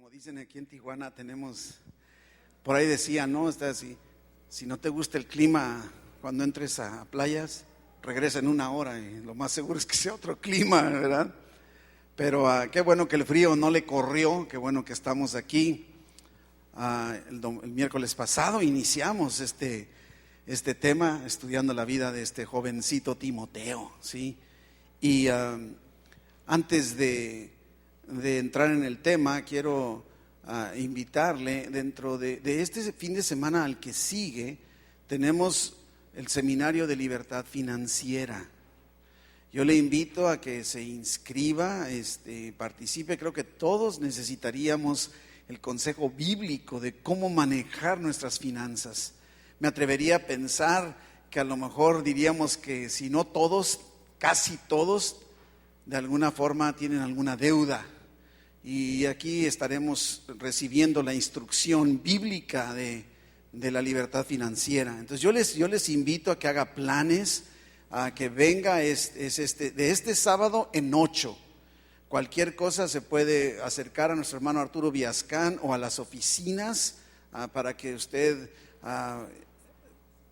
Como dicen aquí en Tijuana, por ahí decía, ¿no? Si no te gusta el clima cuando entres a playas, regresa en 1 hora y lo más seguro es que sea otro clima, ¿verdad? Pero qué bueno que el frío no le corrió, qué bueno que estamos aquí. El miércoles pasado iniciamos este tema estudiando la vida de este jovencito Timoteo, ¿sí? Y antes de entrar en el tema, quiero invitarle dentro de este fin de semana al que sigue. Tenemos el seminario de libertad financiera. Yo le invito a que se inscriba, participe. Creo que todos necesitaríamos el consejo bíblico de cómo manejar nuestras finanzas. Me atrevería a pensar que a lo mejor diríamos que si no todos, casi todos, de alguna forma tienen alguna deuda. Y aquí estaremos recibiendo la instrucción bíblica de la libertad financiera. Entonces yo les invito a que haga planes, a que venga de este sábado en 8. Cualquier cosa se puede acercar a nuestro hermano Arturo Viascán o a las oficinas para que usted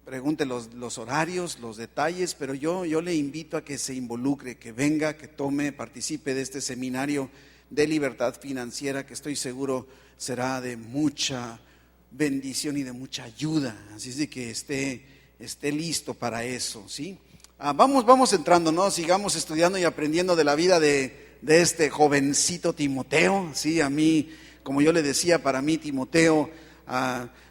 pregunte los horarios, los detalles, pero yo le invito a que se involucre, que venga, que participe de este seminario de libertad financiera, que estoy seguro será de mucha bendición y de mucha ayuda. Así es de que esté listo para eso, ¿sí? Vamos entrando, ¿no? Sigamos estudiando y aprendiendo de la vida de este jovencito Timoteo, ¿sí? A mí, como yo le decía, para mí Timoteo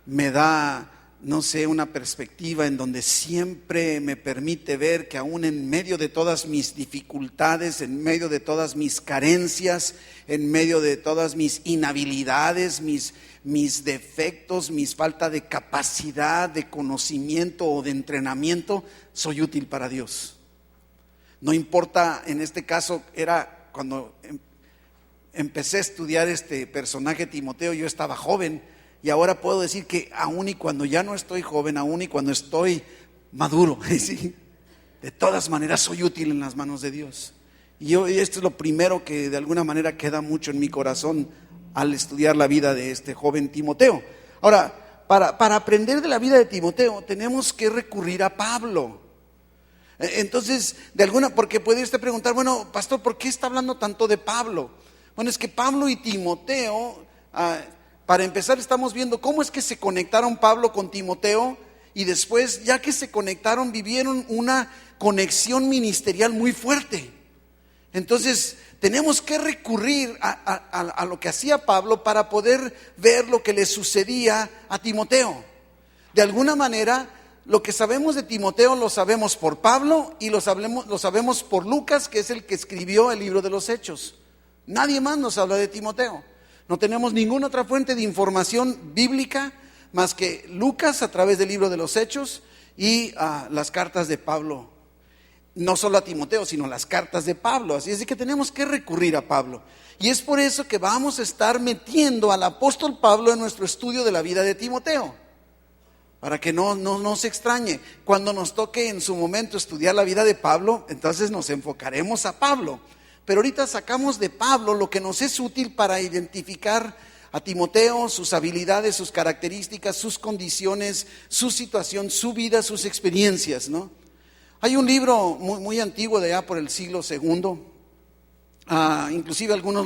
me da, no sé, una perspectiva en donde siempre me permite ver que aún en medio de todas mis dificultades, en medio de todas mis carencias, en medio de todas mis inhabilidades, mis defectos, mis falta de capacidad, de conocimiento o de entrenamiento, soy útil para Dios. No importa, en este caso era cuando empecé a estudiar este personaje Timoteo, yo estaba joven. Y ahora puedo decir que aún y cuando ya no estoy joven, aún y cuando estoy maduro, ¿sí? De todas maneras soy útil en las manos de Dios. Y esto es lo primero que de alguna manera queda mucho en mi corazón al estudiar la vida de este joven Timoteo. Ahora, para aprender de la vida de Timoteo tenemos que recurrir a Pablo. Entonces, porque puede usted preguntar, bueno, pastor, ¿por qué está hablando tanto de Pablo? Bueno, es que Pablo y Timoteo, para empezar, estamos viendo cómo es que se conectaron Pablo con Timoteo, y después, ya que se conectaron, vivieron una conexión ministerial muy fuerte. Entonces, tenemos que recurrir a lo que hacía Pablo para poder ver lo que le sucedía a Timoteo. De alguna manera, lo que sabemos de Timoteo lo sabemos por Pablo y lo sabemos por Lucas, que es el que escribió el libro de los Hechos. Nadie más nos habla de Timoteo. No tenemos ninguna otra fuente de información bíblica más que Lucas a través del libro de los Hechos y las cartas de Pablo. No solo a Timoteo, sino las cartas de Pablo. Así es que tenemos que recurrir a Pablo. Y es por eso que vamos a estar metiendo al apóstol Pablo en nuestro estudio de la vida de Timoteo. Para que no se extrañe. Cuando nos toque en su momento estudiar la vida de Pablo, entonces nos enfocaremos a Pablo. Pero ahorita sacamos de Pablo lo que nos es útil para identificar a Timoteo, sus habilidades, sus características, sus condiciones, su situación, su vida, sus experiencias, ¿no? Hay un libro muy antiguo de allá por el siglo II, inclusive algunos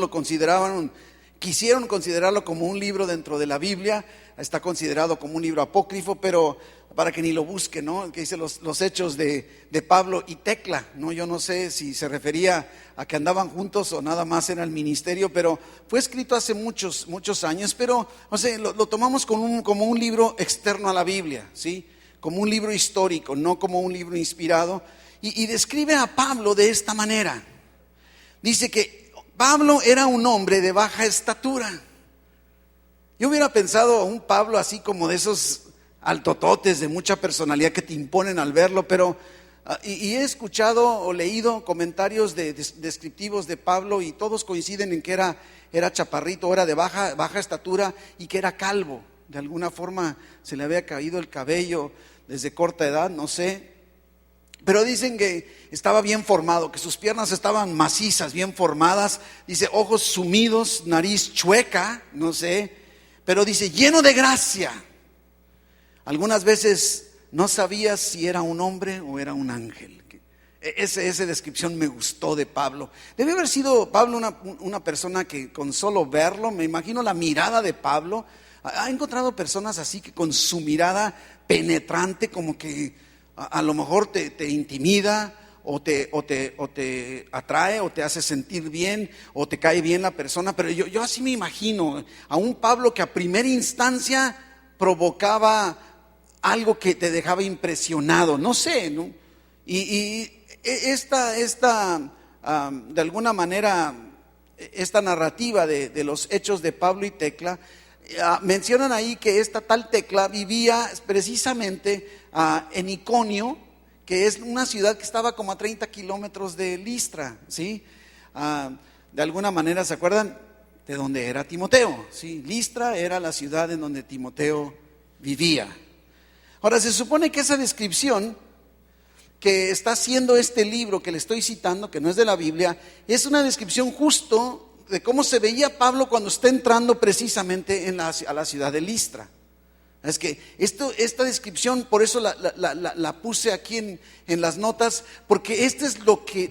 quisieron considerarlo como un libro dentro de la Biblia. Está considerado como un libro apócrifo, pero para que ni lo busque, ¿no? Que dice los hechos de Pablo y Tecla, ¿no? Yo no sé si se refería a que andaban juntos o nada más era el ministerio, pero fue escrito hace muchos años, pero no sé, lo tomamos como un libro externo a la Biblia, ¿sí? Como un libro histórico, no como un libro inspirado, y describe a Pablo de esta manera. Dice que Pablo era un hombre de baja estatura. Yo hubiera pensado a un Pablo así como de esos altototes de mucha personalidad que te imponen al verlo, pero y he escuchado o leído comentarios descriptivos de Pablo y todos coinciden en que era chaparrito, era de baja estatura y que era calvo. De alguna forma se le había caído el cabello desde corta edad, no sé. Pero dicen que estaba bien formado, que sus piernas estaban macizas, bien formadas. Dice, ojos sumidos, nariz chueca, no sé. Pero dice, lleno de gracia. Algunas veces no sabías si era un hombre o era un ángel. Esa descripción me gustó de Pablo. Debe haber sido Pablo una persona que con solo verlo, me imagino la mirada de Pablo. ¿Ha encontrado personas así que con su mirada penetrante como que a lo mejor te intimida o te atrae o te hace sentir bien o te cae bien la persona? Pero yo así me imagino a un Pablo que a primera instancia provocaba algo que te dejaba impresionado, no sé, ¿no? Y de alguna manera, esta narrativa de los hechos de Pablo y Tecla, mencionan ahí que esta tal Tecla vivía precisamente en Iconio, que es una ciudad que estaba como a 30 kilómetros de Listra, ¿sí? De alguna manera, ¿se acuerdan de dónde era Timoteo? ¿Sí? Listra era la ciudad en donde Timoteo vivía. Ahora, se supone que esa descripción que está haciendo este libro que le estoy citando, que no es de la Biblia, es una descripción justo de cómo se veía Pablo cuando está entrando precisamente a la ciudad de Listra. Es que esta descripción, por eso la puse aquí en las notas, porque esto es lo que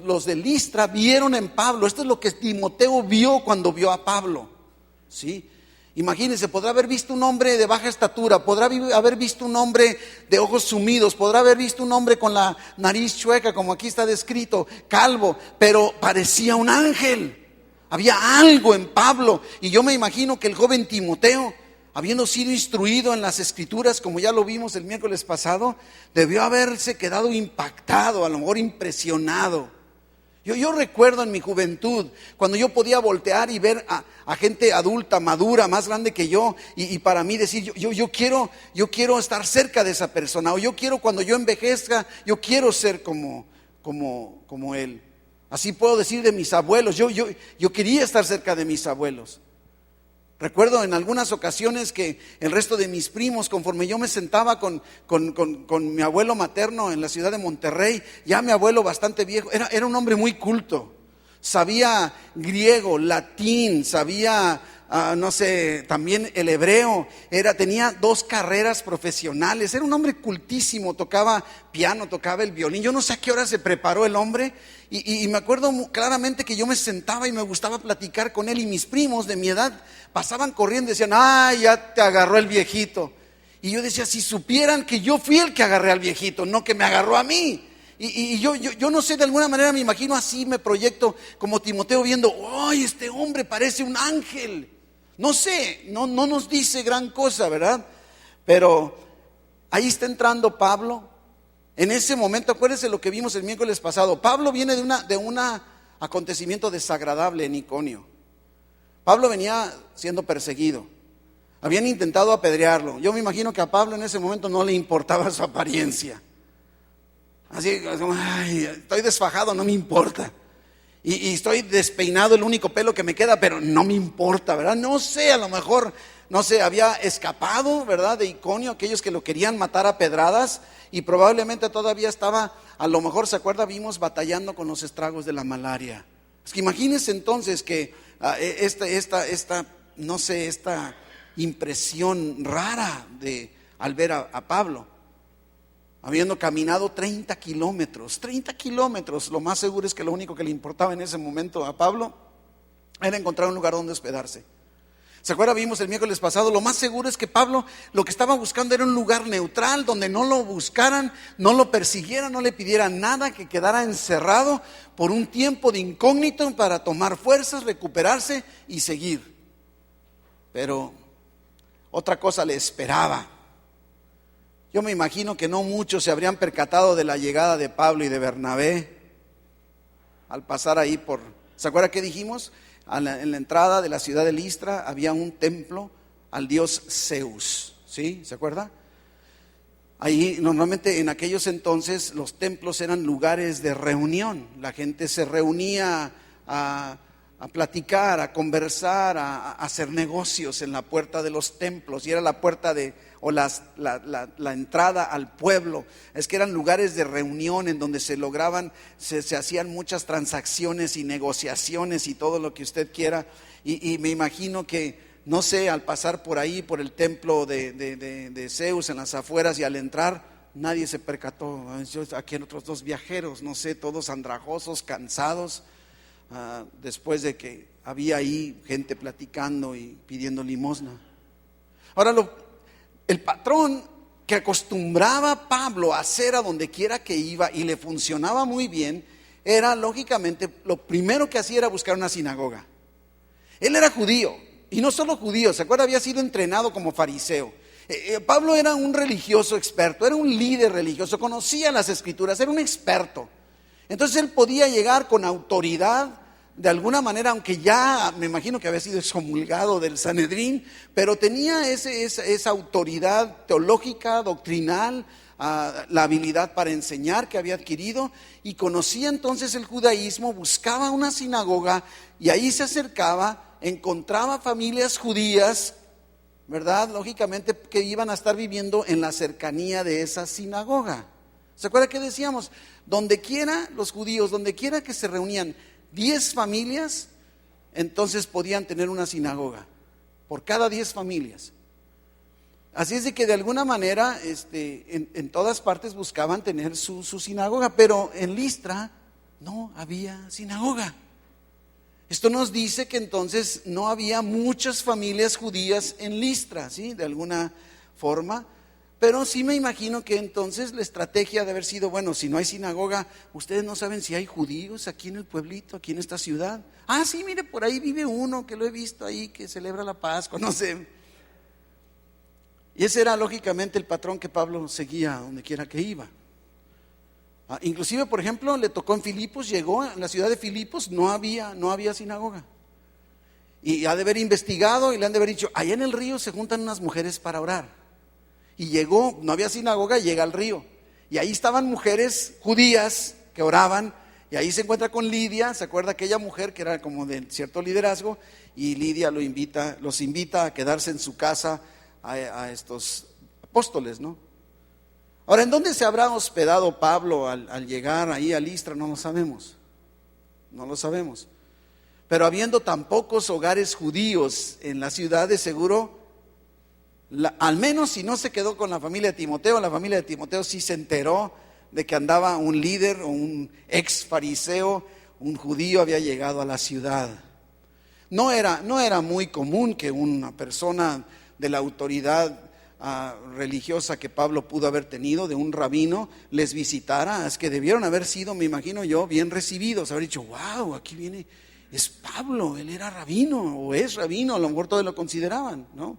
los de Listra vieron en Pablo. Esto es lo que Timoteo vio cuando vio a Pablo, ¿sí? Imagínense, podrá haber visto un hombre de baja estatura, podrá haber visto un hombre de ojos sumidos, podrá haber visto un hombre con la nariz chueca, como aquí está descrito, calvo, pero parecía un ángel. Había algo en Pablo. Y yo me imagino que el joven Timoteo, habiendo sido instruido en las Escrituras, como ya lo vimos el miércoles pasado, debió haberse quedado impactado, a lo mejor impresionado. Yo recuerdo en mi juventud, cuando yo podía voltear y ver a gente adulta, madura, más grande que yo, y para mí decir, yo quiero estar cerca de esa persona, o yo quiero, cuando yo envejezca, yo quiero ser como él. Así puedo decir de mis abuelos, yo quería estar cerca de mis abuelos. Recuerdo en algunas ocasiones que el resto de mis primos, conforme yo me sentaba con mi abuelo materno en la ciudad de Monterrey, ya mi abuelo bastante viejo, era un hombre muy culto, sabía griego, latín, sabía, no sé, también el hebreo, tenía 2 carreras profesionales, era un hombre cultísimo, tocaba piano, tocaba el violín. Yo no sé a qué hora se preparó el hombre, y me acuerdo claramente que yo me sentaba y me gustaba platicar con él, y mis primos de mi edad pasaban corriendo y decían, ¡ay, ya te agarró el viejito! Y yo decía, si supieran que yo fui el que agarré al viejito, no que me agarró a mí. Y yo no sé, de alguna manera me imagino así, me proyecto como Timoteo viendo, ¡ay, este hombre parece un ángel! No sé, no nos dice gran cosa, ¿verdad? Pero ahí está entrando Pablo. En ese momento, acuérdense lo que vimos el miércoles pasado. Pablo viene de un acontecimiento desagradable en Iconio. Pablo venía siendo perseguido. Habían intentado apedrearlo. Yo me imagino que a Pablo en ese momento no le importaba su apariencia. Así, ay, estoy desfajado, no me importa. Y estoy despeinado, el único pelo que me queda, pero no me importa, ¿verdad? No sé, a lo mejor, no sé, había escapado, ¿verdad? De Iconio, aquellos que lo querían matar a pedradas, y probablemente todavía estaba, a lo mejor se acuerda, vimos batallando con los estragos de la malaria. Es que imagínense entonces que no sé, esta impresión rara al ver a Pablo, habiendo caminado 30 kilómetros, lo más seguro es que lo único que le importaba en ese momento a Pablo era encontrar un lugar donde hospedarse. ¿Se acuerdan? Vimos el miércoles pasado, lo más seguro es que Pablo lo que estaba buscando era un lugar neutral, donde no lo buscaran, no lo persiguieran, no le pidieran nada, que quedara encerrado por un tiempo de incógnito para tomar fuerzas, recuperarse y seguir. Pero otra cosa le esperaba. Yo me imagino que no muchos se habrían percatado de la llegada de Pablo y de Bernabé al pasar ahí por, ¿se acuerda qué dijimos? En la entrada de la ciudad de Listra había un templo al dios Zeus, ¿sí? ¿Se acuerda? Ahí normalmente en aquellos entonces los templos eran lugares de reunión. La gente se reunía a platicar, a conversar, a hacer negocios en la puerta de los templos. Y era la puerta la entrada al pueblo. Es que eran lugares de reunión en donde se lograban, se hacían muchas transacciones y negociaciones y todo lo que usted quiera. Y me imagino que, no sé, al pasar por ahí, por el templo de Zeus en las afueras, y al entrar, nadie se percató. Aquí en otros dos viajeros, no sé, todos andrajosos, cansados, después de que había ahí gente platicando y pidiendo limosna. Ahora, el patrón que acostumbraba Pablo a hacer a donde quiera que iba y le funcionaba muy bien, era lógicamente, lo primero que hacía era buscar una sinagoga. Él era judío, y no solo judío, ¿se acuerda? Había sido entrenado como fariseo. Pablo era un religioso experto, era un líder religioso, conocía las escrituras, era un experto. Entonces él podía llegar con autoridad, de alguna manera, aunque ya me imagino que había sido excomulgado del Sanedrín, pero tenía esa autoridad teológica, doctrinal, la habilidad para enseñar que había adquirido, y conocía entonces el judaísmo, buscaba una sinagoga y ahí se acercaba, encontraba familias judías, ¿verdad? Lógicamente que iban a estar viviendo en la cercanía de esa sinagoga. ¿Se acuerda que decíamos? Donde quiera los judíos, donde quiera que se reunían 10 familias, entonces podían tener una sinagoga, por cada 10 familias. Así es de que de alguna manera en todas partes buscaban tener su sinagoga, pero en Listra no había sinagoga. Esto nos dice que entonces no había muchas familias judías en Listra, ¿sí? De alguna forma. Pero sí me imagino que entonces la estrategia de haber sido, bueno, si no hay sinagoga, ustedes no saben si hay judíos aquí en el pueblito, aquí en esta ciudad. Ah, sí, mire, por ahí vive uno que lo he visto ahí, que celebra la Pascua, no sé. Y ese era lógicamente el patrón que Pablo seguía donde quiera que iba. Inclusive, por ejemplo, le tocó en Filipos, llegó en la ciudad de Filipos, no había sinagoga. Y ha de haber investigado y le han de haber dicho, allá en el río se juntan unas mujeres para orar. Y llegó, no había sinagoga, llega al río. Y ahí estaban mujeres judías que oraban. Y ahí se encuentra con Lidia, ¿se acuerda? Aquella mujer que era como de cierto liderazgo. Y Lidia los invita a quedarse en su casa a estos apóstoles, ¿no? Ahora, ¿en dónde se habrá hospedado Pablo al llegar ahí a Listra? No lo sabemos. No lo sabemos. Pero habiendo tan pocos hogares judíos en la ciudad, de seguro, al menos si no se quedó con la familia de Timoteo, la familia de Timoteo sí se enteró de que andaba un líder o un ex fariseo, un judío había llegado a la ciudad. No era muy común que una persona de la autoridad religiosa que Pablo pudo haber tenido, de un rabino, les visitara. Es que debieron haber sido, me imagino yo, bien recibidos, haber dicho, wow, aquí viene, es Pablo, él era rabino o es rabino, a lo mejor todos lo consideraban, ¿no?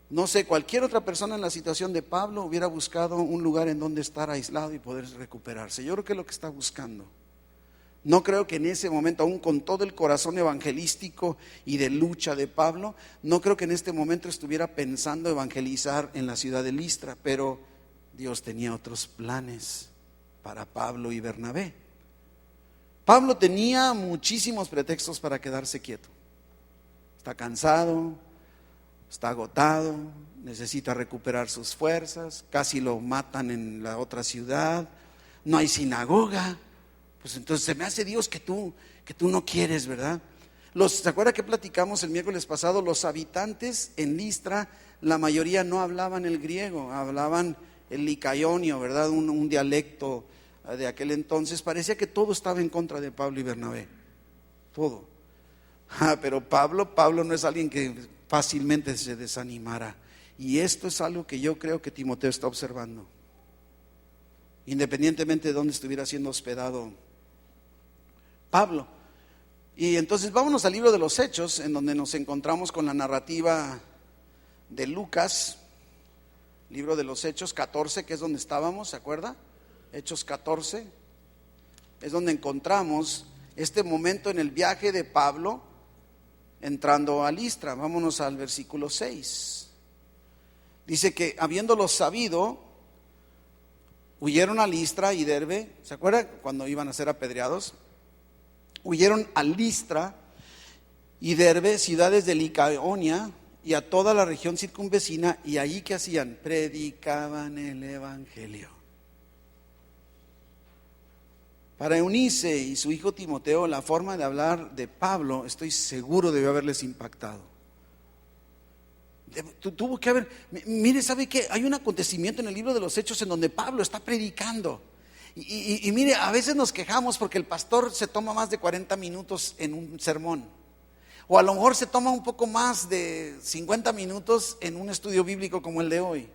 No sé, cualquier otra persona en la situación de Pablo hubiera buscado un lugar en donde estar aislado y poder recuperarse. Yo creo que es lo que está buscando. No creo que en ese momento, aún con todo el corazón evangelístico y de lucha de Pablo, no creo que en este momento estuviera pensando evangelizar en la ciudad de Listra, pero Dios tenía otros planes para Pablo y Bernabé. Pablo tenía muchísimos pretextos para quedarse quieto. Está cansado, está agotado, necesita recuperar sus fuerzas, casi lo matan en la otra ciudad, no hay sinagoga. Pues entonces se me hace Dios que tú no quieres, ¿verdad? ¿Se acuerda que platicamos el miércoles pasado? Los habitantes en Listra, la mayoría no hablaban el griego, hablaban el licaonio, ¿verdad? Un dialecto de aquel entonces. Parecía que todo estaba en contra de Pablo y Bernabé, todo. Pero Pablo no es alguien que fácilmente se desanimara. Y esto es algo que yo creo que Timoteo está observando, independientemente de dónde estuviera siendo hospedado Pablo. Y entonces vámonos al libro de los Hechos, en donde nos encontramos con la narrativa de Lucas, libro de los Hechos 14, que es donde estábamos, ¿se acuerda? Hechos 14, es donde encontramos este momento en el viaje de Pablo entrando a Listra. Vámonos al versículo 6. Dice que habiéndolo sabido, huyeron a Listra y Derbe. ¿Se acuerda cuando iban a ser apedreados? Huyeron a Listra y Derbe, ciudades de Licaonia, y a toda la región circunvecina. Y ahí, ¿qué hacían? Predicaban el evangelio. Para Eunice y su hijo Timoteo, la forma de hablar de Pablo, estoy seguro debió haberles impactado. Tuvo que haber, mire, ¿sabe qué? Hay un acontecimiento en el libro de los Hechos en donde Pablo está predicando. Y mire, a veces nos quejamos porque el pastor se toma más de 40 minutos en un sermón. O a lo mejor se toma un poco más de 50 minutos en un estudio bíblico como el de hoy.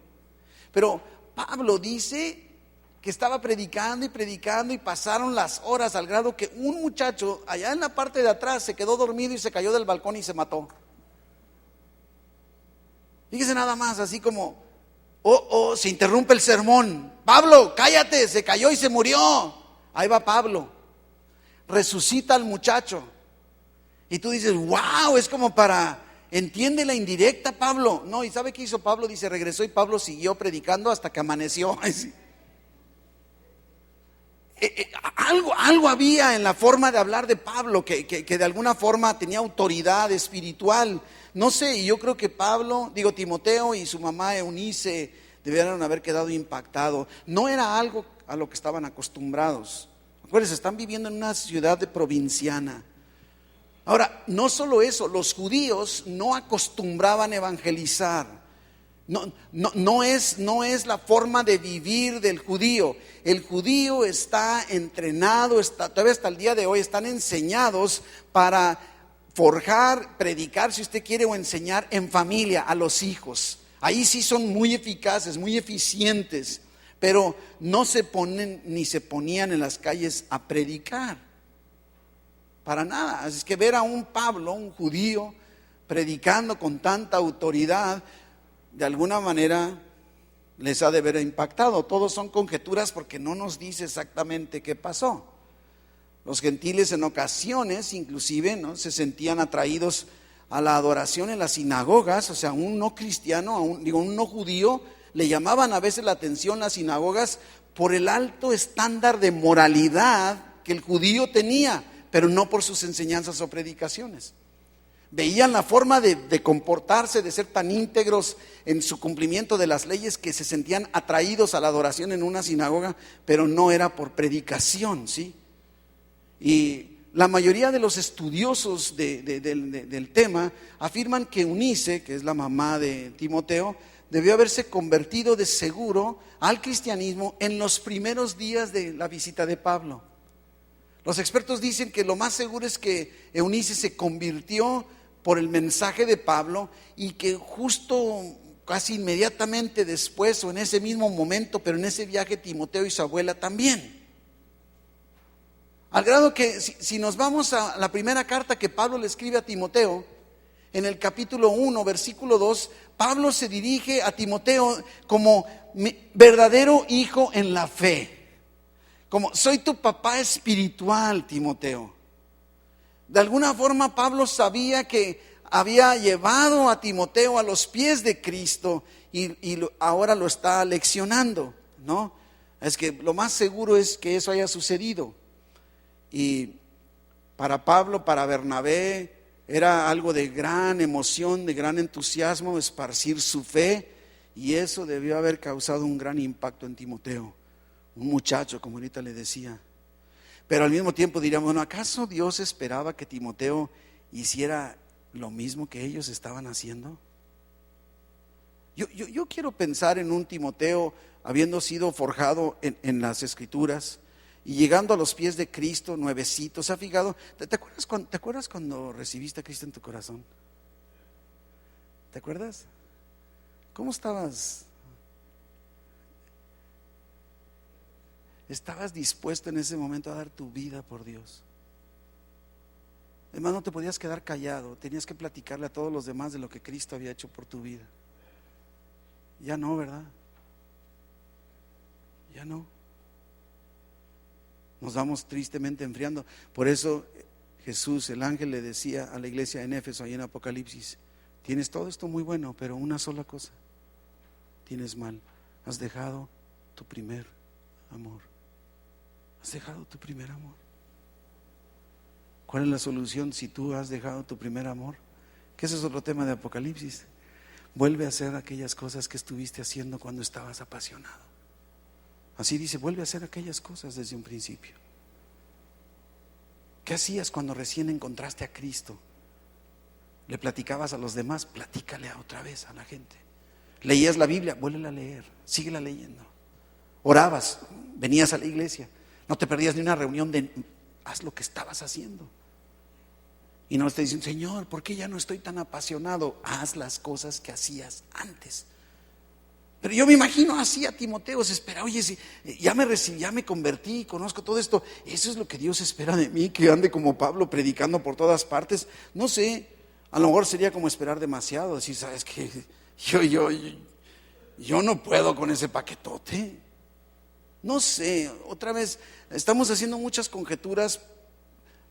Pero Pablo dice que estaba predicando y pasaron las horas al grado que un muchacho allá en la parte de atrás se quedó dormido y se cayó del balcón y se mató. Fíjese nada más, así como, se interrumpe el sermón. Pablo, cállate, se cayó y se murió. Ahí va Pablo, resucita al muchacho. Y tú dices, wow, es como para, entiende la indirecta, Pablo. No, ¿y sabe qué hizo Pablo? Dice, regresó y Pablo siguió predicando hasta que amaneció. Algo había en la forma de hablar de Pablo que de alguna forma tenía autoridad espiritual. No sé, y yo creo que Timoteo y su mamá Eunice debieron haber quedado impactados. No era algo a lo que estaban acostumbrados. Acuérdense, están viviendo en una ciudad provinciana. Ahora, no solo eso, los judíos no acostumbraban evangelizar. No es la forma de vivir del judío. El judío está entrenado, todavía hasta el día de hoy están enseñados para forjar, predicar si usted quiere, o enseñar en familia a los hijos. Ahí sí son muy eficaces, muy eficientes, pero no se ponen ni se ponían en las calles a predicar. Para nada. Así es que ver a un Pablo, un judío, predicando con tanta autoridad, de alguna manera les ha de haber impactado. Todos son conjeturas porque no nos dice exactamente qué pasó. Los gentiles en ocasiones inclusive, ¿no?, se sentían atraídos a la adoración en las sinagogas. O sea, un no cristiano, un no judío, le llamaban a veces la atención las sinagogas por el alto estándar de moralidad que el judío tenía, pero no por sus enseñanzas o predicaciones. Veían la forma de comportarse, de ser tan íntegros en su cumplimiento de las leyes, que se sentían atraídos a la adoración en una sinagoga, pero no era por predicación, ¿sí? Y la mayoría de los estudiosos del tema afirman que Eunice, que es la mamá de Timoteo, debió haberse convertido de seguro al cristianismo en los primeros días de la visita de Pablo. Los expertos dicen que lo más seguro es que Eunice se convirtió por el mensaje de Pablo, y que justo casi inmediatamente después, o en ese mismo momento, pero en ese viaje, Timoteo y su abuela también. Al grado que si nos vamos a la primera carta que Pablo le escribe a Timoteo, en el capítulo 1, versículo 2, Pablo se dirige a Timoteo como mi verdadero hijo en la fe. Como, soy tu papá espiritual, Timoteo. De alguna forma Pablo sabía que había llevado a Timoteo a los pies de Cristo y ahora lo está leccionando, ¿no? Es que lo más seguro es que eso haya sucedido. Y para Pablo, para Bernabé, era algo de gran emoción, de gran entusiasmo, esparcir su fe, y eso debió haber causado un gran impacto en Timoteo, un muchacho, como ahorita le decía. Pero al mismo tiempo diríamos, bueno, ¿acaso Dios esperaba que Timoteo hiciera lo mismo que ellos estaban haciendo? Yo quiero pensar en un Timoteo habiendo sido forjado en las Escrituras y llegando a los pies de Cristo, nuevecito. ¿Se ha fijado? ¿Te acuerdas cuando recibiste a Cristo en tu corazón? ¿Te acuerdas? ¿Cómo estabas? ¿Estabas dispuesto en ese momento a dar tu vida por Dios? Además, no te podías quedar callado, tenías que platicarle a todos los demás de lo que Cristo había hecho por tu vida. Ya no, ¿verdad? Ya no. Nos vamos tristemente enfriando. Por eso Jesús, el ángel, le decía a la iglesia en Éfeso, ahí en Apocalipsis: tienes todo esto muy bueno, pero una sola cosa tienes mal: has dejado tu primer amor. Has dejado tu primer amor. ¿Cuál es la solución si tú has dejado tu primer amor? Que ese es otro tema de Apocalipsis. Vuelve a hacer aquellas cosas que estuviste haciendo cuando estabas apasionado. Así dice, vuelve a hacer aquellas cosas desde un principio. ¿Qué hacías cuando recién encontraste a Cristo? ¿Le platicabas a los demás? Platícale otra vez a la gente. ¿Leías la Biblia? Vuélvela a leer, síguela leyendo. ¿Orabas? ¿Venías a la iglesia? No te perdías ni una reunión haz lo que estabas haciendo. Y no te dicen, Señor, ¿por qué ya no estoy tan apasionado? Haz las cosas que hacías antes. Pero yo me imagino así a Timoteo, se espera, oye, si ya me recibí, ya me convertí, conozco todo esto, eso es lo que Dios espera de mí, que ande como Pablo predicando por todas partes. No sé, a lo mejor sería como esperar demasiado, decir, sabes que yo no puedo con ese paquetote. No sé, otra vez, estamos haciendo muchas conjeturas.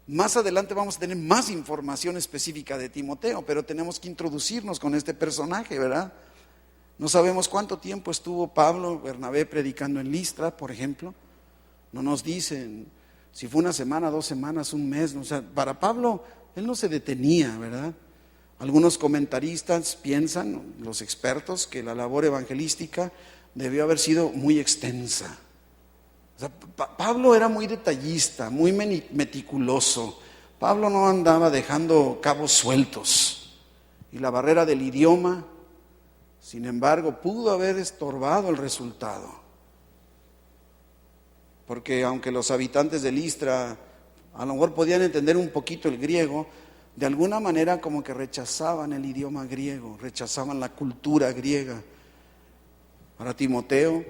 Más adelante vamos a tener más información específica de Timoteo, pero tenemos que introducirnos con este personaje, ¿verdad? No sabemos cuánto tiempo estuvo Pablo, Bernabé predicando en Listra, por ejemplo. No nos dicen si fue una semana, 2 semanas, un mes. O sea, para Pablo, él no se detenía, ¿verdad? Algunos comentaristas piensan, los expertos, que la labor evangelística debió haber sido muy extensa. O sea, Pablo era muy detallista, muy meticuloso. Pablo no andaba dejando cabos sueltos. Y la barrera del idioma, sin embargo, pudo haber estorbado el resultado. Porque aunque los habitantes de Listra a lo mejor podían entender un poquito el griego, de alguna manera como que rechazaban el idioma griego, rechazaban la cultura griega. Para Timoteo,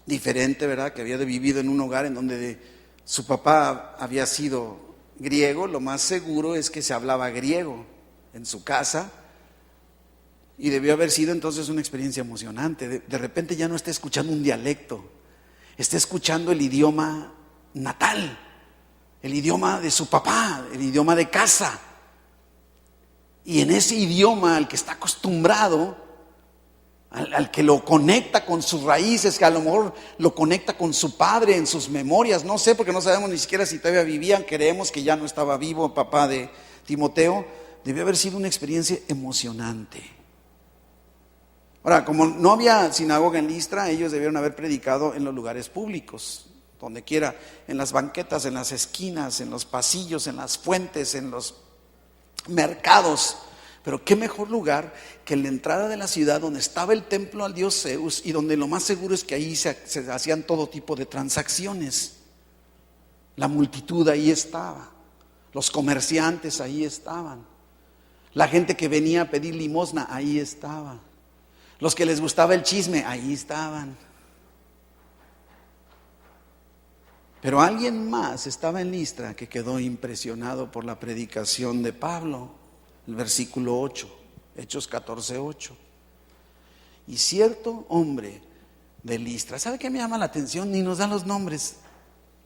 diferente, ¿verdad? Que había vivido en un hogar en donde su papá había sido griego, lo más seguro es que se hablaba griego en su casa y debió haber sido entonces una experiencia emocionante. De repente ya no está escuchando un dialecto, está escuchando el idioma natal, el idioma de su papá, el idioma de casa. Y en ese idioma al que está acostumbrado, al que lo conecta con sus raíces, que a lo mejor lo conecta con su padre en sus memorias, no sé, porque no sabemos ni siquiera si todavía vivían, creemos que ya no estaba vivo el papá de Timoteo. Debió haber sido una experiencia emocionante. Ahora, como no había sinagoga en Listra, ellos debieron haber predicado en los lugares públicos, donde quiera, en las banquetas, en las esquinas, en los pasillos, en las fuentes, en los mercados. Pero qué mejor lugar que la entrada de la ciudad donde estaba el templo al dios Zeus y donde lo más seguro es que ahí se hacían todo tipo de transacciones. La multitud ahí estaba, los comerciantes ahí estaban, la gente que venía a pedir limosna ahí estaba, los que les gustaba el chisme ahí estaban. Pero alguien más estaba en Listra que quedó impresionado por la predicación de Pablo. El versículo 8, Hechos 14:8. Y cierto hombre de Listra, ¿sabe qué me llama la atención? Ni nos dan los nombres.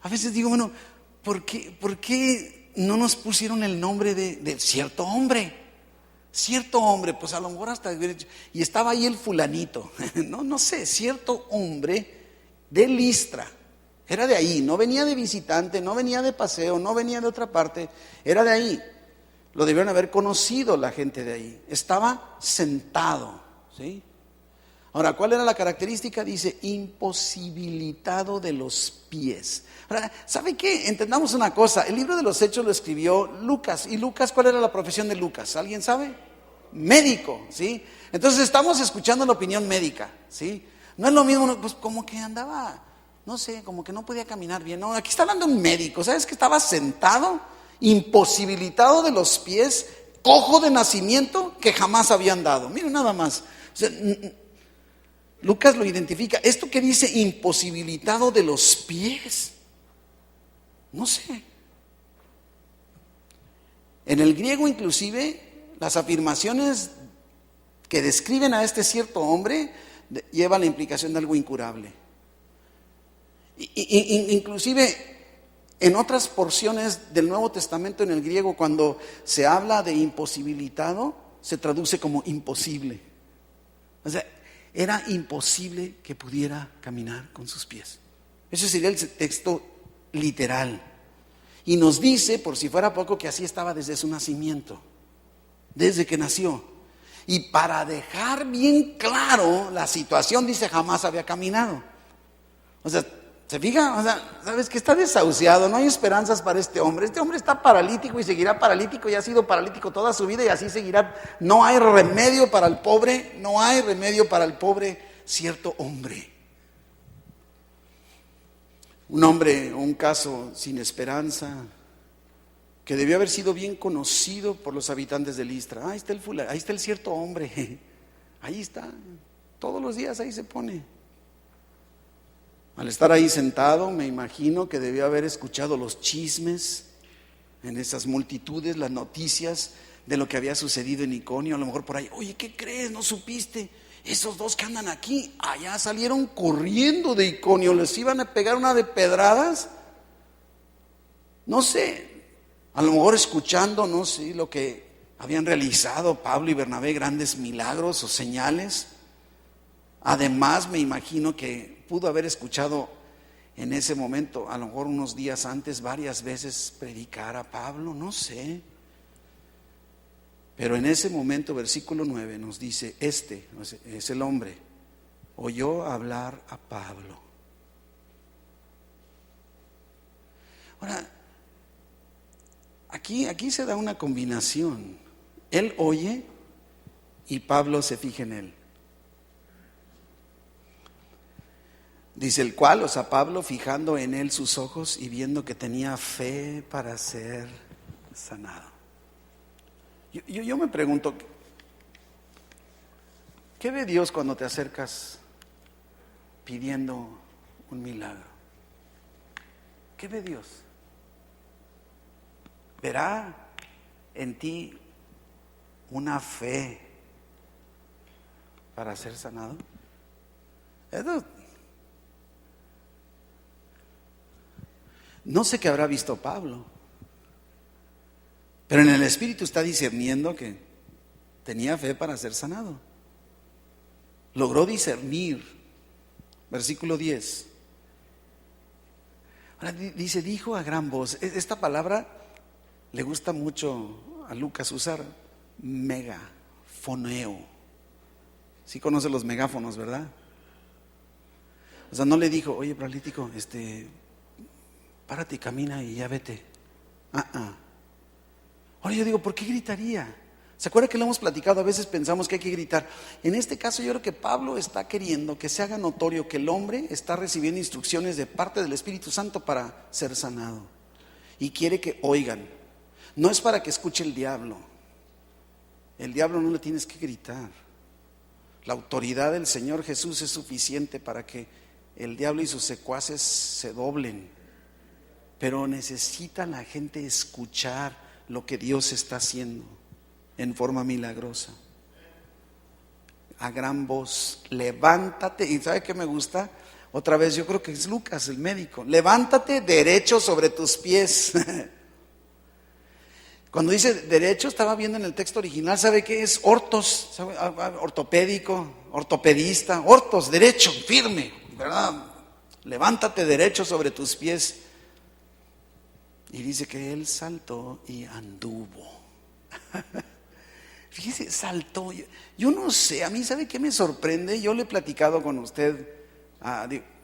A veces digo, bueno, ¿por qué no nos pusieron el nombre de cierto hombre? Cierto hombre, pues a lo mejor hasta, y estaba ahí el fulanito, no sé, cierto hombre de Listra. Era de ahí, no venía de visitante, no venía de paseo, no venía de otra parte, era de ahí. Lo debieron haber conocido la gente de ahí. Estaba sentado, ¿sí? Ahora, ¿cuál era la característica? Dice, imposibilitado de los pies. Ahora, ¿sabe qué? Entendamos una cosa. El libro de los Hechos lo escribió Lucas. ¿Y Lucas, cuál era la profesión de Lucas? ¿Alguien sabe? Médico, ¿sí? Entonces estamos escuchando la opinión médica, ¿sí? No es lo mismo, pues como que andaba, no sé, como que no podía caminar bien. No, aquí está hablando un médico. ¿Sabes que estaba sentado? Imposibilitado de los pies, cojo de nacimiento, que jamás había andado. Miren nada más. O sea, Lucas lo identifica. Esto que dice imposibilitado de los pies, no sé. En el griego inclusive las afirmaciones que describen a este cierto hombre llevan la implicación de algo incurable. Inclusive en otras porciones del Nuevo Testamento en el griego, cuando se habla de imposibilitado, se traduce como imposible. O sea, era imposible que pudiera caminar con sus pies. Ese sería el texto literal. Y nos dice, por si fuera poco, que así estaba desde su nacimiento, desde que nació. Y para dejar bien claro la situación, dice, jamás había caminado. O sea, ¿se fija? O sea, ¿sabes que está desahuciado? No hay esperanzas para este hombre. Este hombre está paralítico y seguirá paralítico y ha sido paralítico toda su vida y así seguirá. No hay remedio para el pobre, no hay remedio para el pobre cierto hombre. Un hombre, un caso sin esperanza, que debió haber sido bien conocido por los habitantes de Listra. Ahí está el fulano, ahí está el cierto hombre, ahí está, todos los días ahí se pone. Al estar ahí sentado, me imagino que debió haber escuchado los chismes en esas multitudes, las noticias de lo que había sucedido en Iconio. A lo mejor por ahí, oye, ¿qué crees? ¿No supiste? Esos dos que andan aquí, allá salieron corriendo de Iconio, les iban a pegar una de pedradas. No sé, a lo mejor escuchando, no sé, lo que habían realizado Pablo y Bernabé, grandes milagros o señales. Además, me imagino que pudo haber escuchado en ese momento, a lo mejor unos días antes, varias veces predicar a Pablo, no sé. Pero en ese momento, versículo 9 nos dice, este es el hombre, oyó hablar a Pablo. Ahora, aquí se da una combinación. Él oye y Pablo se fija en él. Dice el cual, o sea, Pablo, fijando en él sus ojos y viendo que tenía fe para ser sanado. Yo me pregunto, ¿qué ve Dios cuando te acercas pidiendo un milagro? ¿Qué ve Dios? ¿Verá en ti una fe para ser sanado? No sé qué habrá visto Pablo, pero en el Espíritu está discerniendo que tenía fe para ser sanado. Logró discernir. Versículo 10. Ahora dice, dijo a gran voz. Esta palabra le gusta mucho a Lucas usar, megafoneo. Sí conoce los megáfonos, ¿verdad? O sea, no le dijo, oye, paralítico, párate y camina y ya vete. Ahora yo digo, ¿por qué gritaría? ¿Se acuerda que lo hemos platicado? A veces pensamos que hay que gritar. En este caso yo creo que Pablo está queriendo que se haga notorio que el hombre está recibiendo instrucciones de parte del Espíritu Santo para ser sanado. Y quiere que oigan. No es para que escuche el diablo. El diablo no le tienes que gritar. La autoridad del Señor Jesús es suficiente para que el diablo y sus secuaces se doblen. Pero necesita la gente escuchar lo que Dios está haciendo en forma milagrosa. A gran voz, levántate. ¿Y sabe qué me gusta? Otra vez, yo creo que es Lucas, el médico. Levántate derecho sobre tus pies. Cuando dice derecho, estaba viendo en el texto original, ¿sabe qué es? Ortos, ¿sabe? Ortopédico, ortopedista, ortos, derecho, firme, ¿verdad? Levántate derecho sobre tus pies. Y dice que él saltó y anduvo. Fíjese, saltó. Yo no sé, a mí ¿sabe qué me sorprende? Yo le he platicado con usted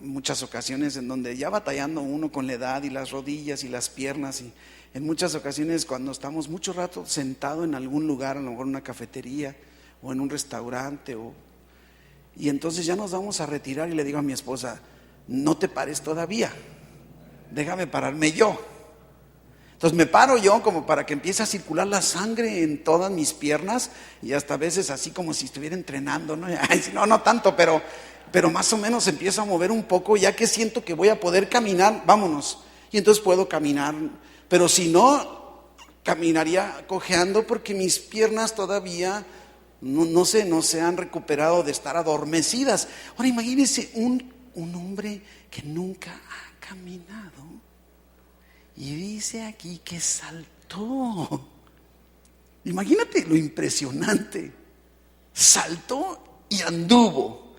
muchas ocasiones en donde ya batallando uno con la edad y las rodillas y las piernas, y en muchas ocasiones cuando estamos mucho rato sentado en algún lugar, a lo mejor en una cafetería o en un restaurante, y entonces ya nos vamos a retirar y le digo a mi esposa, no te pares todavía, déjame pararme yo. Entonces me paro yo como para que empiece a circular la sangre en todas mis piernas y hasta a veces así como si estuviera entrenando, ¿no? No tanto, pero más o menos empiezo a mover un poco, ya que siento que voy a poder caminar, vámonos. Y entonces puedo caminar, pero si no, caminaría cojeando porque mis piernas todavía no se han recuperado de estar adormecidas. Ahora imagínense un hombre que nunca ha caminado. Y dice aquí que saltó. Imagínate lo impresionante. Saltó y anduvo.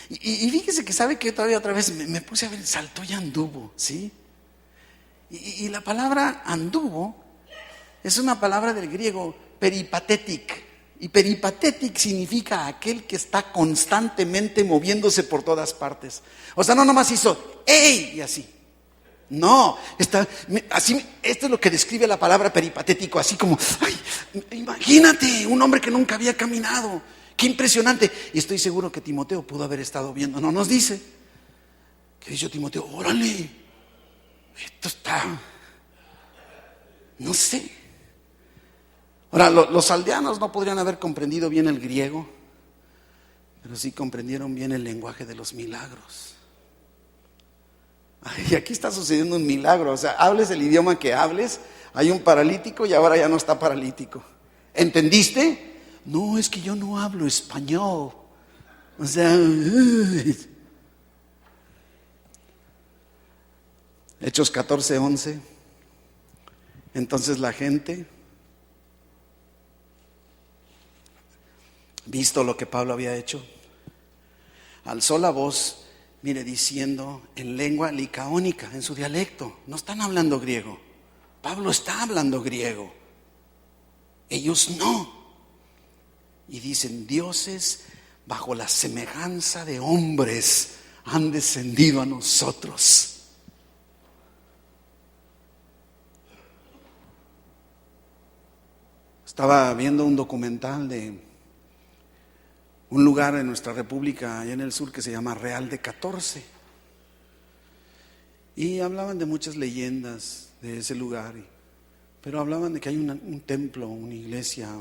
Y fíjese que sabe que todavía otra vez me puse a ver, saltó y anduvo, ¿sí? Y la palabra anduvo es una palabra del griego peripatetic. Y peripatetic significa aquel que está constantemente moviéndose por todas partes. O sea, no nomás hizo ¡ey! Y así. No, así, esto es lo que describe la palabra peripatético, así como, ay, imagínate, un hombre que nunca había caminado, qué impresionante. Y estoy seguro que Timoteo pudo haber estado viendo, no nos dice, que dice Timoteo, órale, esto está, no sé. Ahora, los aldeanos no podrían haber comprendido bien el griego, pero sí comprendieron bien el lenguaje de los milagros. Y aquí está sucediendo un milagro. O sea, hables el idioma que hables, hay un paralítico y ahora ya no está paralítico. ¿Entendiste? No, es que yo no hablo español. O sea, Hechos 14:11. Entonces la gente, visto lo que Pablo había hecho, alzó la voz, mire, diciendo en lengua licaónica, en su dialecto. No están hablando griego. Pablo está hablando griego. Ellos no. Y dicen, dioses bajo la semejanza de hombres han descendido a nosotros. Estaba viendo un documental de un lugar en nuestra república, allá en el sur, que se llama Real de 14. Y hablaban de muchas leyendas de ese lugar, pero hablaban de que hay un templo, una iglesia,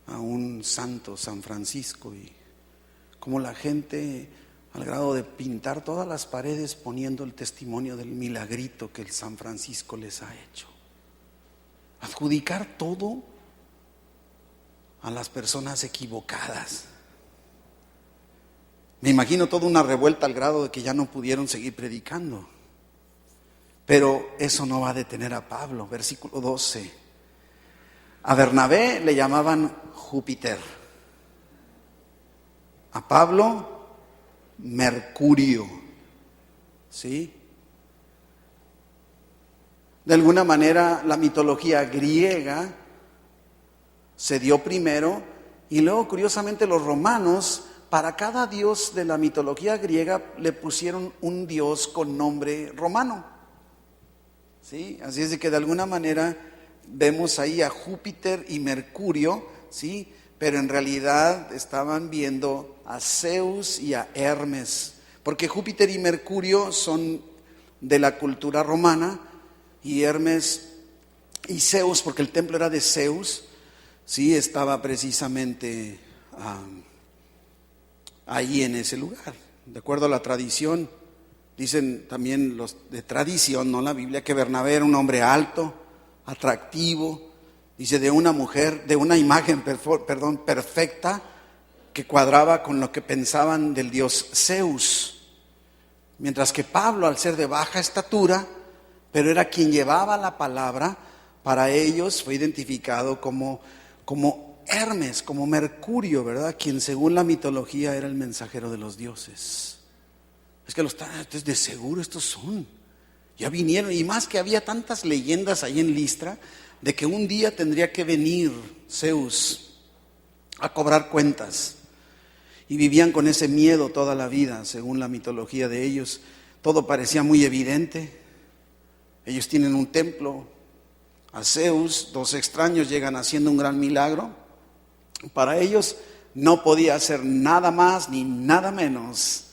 a un santo, San Francisco, y como la gente, al grado de pintar todas las paredes poniendo el testimonio del milagrito que el San Francisco les ha hecho. Adjudicar todo a las personas equivocadas. Me imagino toda una revuelta al grado de que ya no pudieron seguir predicando. Pero eso no va a detener a Pablo. Versículo 12. A Bernabé le llamaban Júpiter. A Pablo, Mercurio. ¿Sí? De alguna manera la mitología griega se dio primero y luego, curiosamente, los romanos, para cada dios de la mitología griega le pusieron un dios con nombre romano. ¿Sí? Así es de que de alguna manera vemos ahí a Júpiter y Mercurio, ¿sí? Pero en realidad estaban viendo a Zeus y a Hermes, porque Júpiter y Mercurio son de la cultura romana, y Hermes y Zeus, porque el templo era de Zeus, sí, estaba precisamente ahí en ese lugar. De acuerdo a la tradición, dicen también los de tradición, no la Biblia, que Bernabé era un hombre alto, atractivo, dice, de una mujer, de una imagen, perfecta, que cuadraba con lo que pensaban del dios Zeus. Mientras que Pablo, al ser de baja estatura, pero era quien llevaba la palabra, para ellos fue identificado como Hermes, como Mercurio, ¿verdad? Quien según la mitología era el mensajero de los dioses. Es que entonces de seguro estos son. Ya vinieron, y más que había tantas leyendas ahí en Listra, de que un día tendría que venir Zeus a cobrar cuentas. Y vivían con ese miedo toda la vida, según la mitología de ellos. Todo parecía muy evidente. Ellos tienen un templo a Zeus, dos extraños llegan haciendo un gran milagro. Para ellos no podía hacer nada más ni nada menos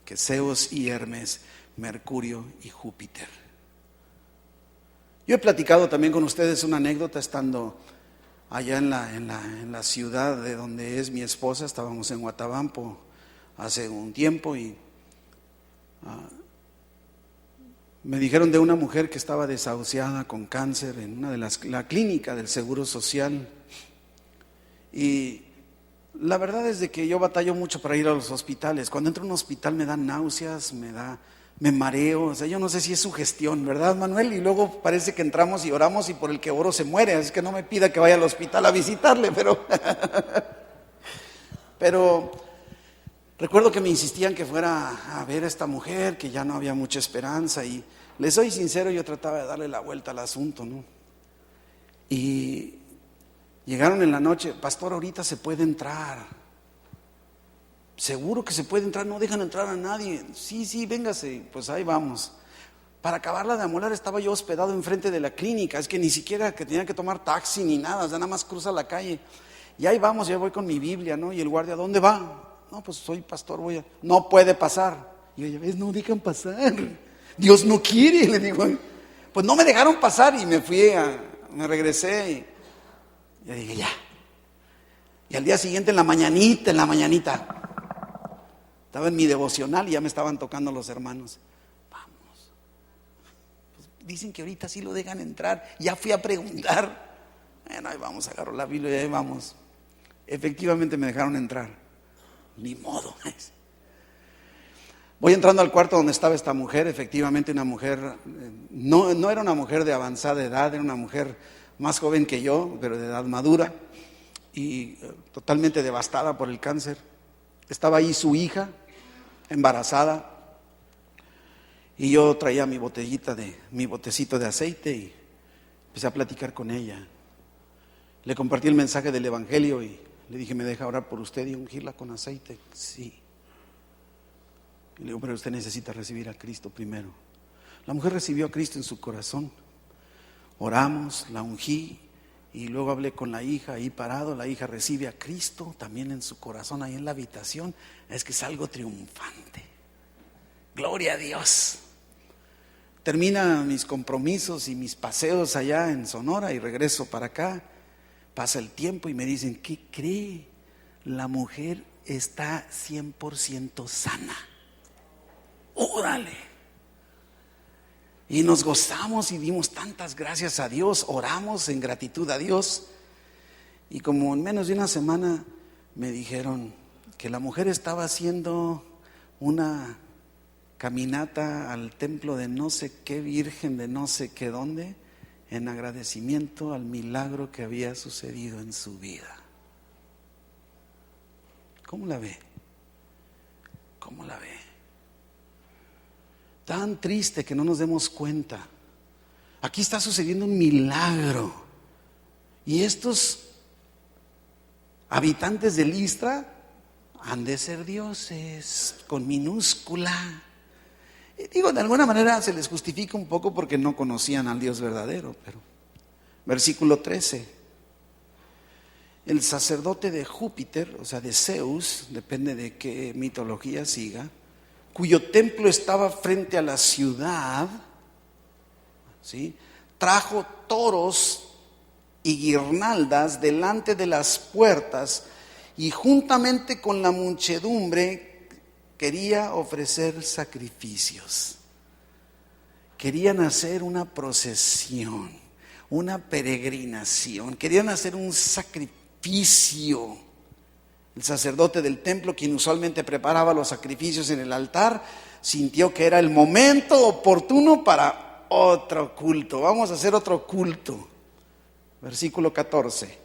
que Zeus y Hermes, Mercurio y Júpiter. Yo he platicado también con ustedes una anécdota estando allá en la ciudad de donde es mi esposa. Estábamos en Huatabampo hace un tiempo y me dijeron de una mujer que estaba desahuciada con cáncer en una de la clínica del Seguro Social. Y la verdad es de que yo batallo mucho para ir a los hospitales. Cuando entro a un hospital me dan náuseas, me mareo. O sea, yo no sé si es sugestión, ¿verdad, Manuel? Y luego parece que entramos y oramos y por el que oro se muere. Así que no me pida que vaya al hospital a visitarle, pero recuerdo que me insistían que fuera a ver a esta mujer, que ya no había mucha esperanza, y Les soy sincero, yo trataba de darle la vuelta al asunto, ¿no? Y llegaron en la noche, pastor, ahorita se puede entrar. Seguro que se puede entrar, no dejan entrar a nadie. Sí, véngase, pues ahí vamos. Para acabarla de amolar estaba yo hospedado enfrente de la clínica, es que ni siquiera que tenía que tomar taxi ni nada, o sea, nada más cruza la calle. Y ahí vamos, ya voy con mi Biblia, ¿no? Y el guardia, ¿dónde va? No, pues soy pastor, voy a... No puede pasar. Y yo, ya ves, no dejan pasar. Dios no quiere, le digo. Pues no me dejaron pasar y me regresé y yo dije, ya. Y al día siguiente en la mañanita, estaba en mi devocional y ya me estaban tocando los hermanos. Vamos. Pues dicen que ahorita sí lo dejan entrar. Ya fui a preguntar. Bueno, ahí vamos, agarro la Biblia y ahí vamos. Efectivamente me dejaron entrar. Ni modo. Voy entrando al cuarto donde estaba esta mujer, efectivamente una mujer, no era una mujer de avanzada edad, era una mujer más joven que yo, pero de edad madura y totalmente devastada por el cáncer. Estaba ahí su hija, embarazada, y yo traía mi botecito de aceite y empecé a platicar con ella. Le compartí el mensaje del evangelio y le dije, ¿me deja orar por usted y ungirla con aceite? Sí. Y le digo, pero usted necesita recibir a Cristo primero. La mujer recibió a Cristo en su corazón. Oramos, la ungí y luego hablé con la hija ahí parado. La hija recibe a Cristo también en su corazón ahí en la habitación. Es que es algo triunfante. Gloria a Dios. Termina mis compromisos y mis paseos allá en Sonora y regreso para acá. Pasa el tiempo y me dicen, ¿qué cree? La mujer está 100% sana. Órale. Y nos gozamos y dimos tantas gracias a Dios, oramos en gratitud a Dios. Y como en menos de una semana me dijeron que la mujer estaba haciendo una caminata al templo de no sé qué virgen de no sé qué dónde, en agradecimiento al milagro que había sucedido en su vida. ¿Cómo la ve? ¿Cómo la ve? Tan triste que no nos demos cuenta. Aquí está sucediendo un milagro. Y estos habitantes de Listra han de ser dioses con minúscula. Y digo, de alguna manera se les justifica un poco porque no conocían al Dios verdadero. Pero versículo 13. El sacerdote de Júpiter, o sea de Zeus, depende de qué mitología siga, cuyo templo estaba frente a la ciudad, ¿sí?, trajo toros y guirnaldas delante de las puertas y juntamente con la muchedumbre quería ofrecer sacrificios. Querían hacer una procesión, una peregrinación, querían hacer un sacrificio. El sacerdote del templo, quien usualmente preparaba los sacrificios en el altar, sintió que era el momento oportuno para otro culto. Vamos a hacer otro culto. Versículo 14.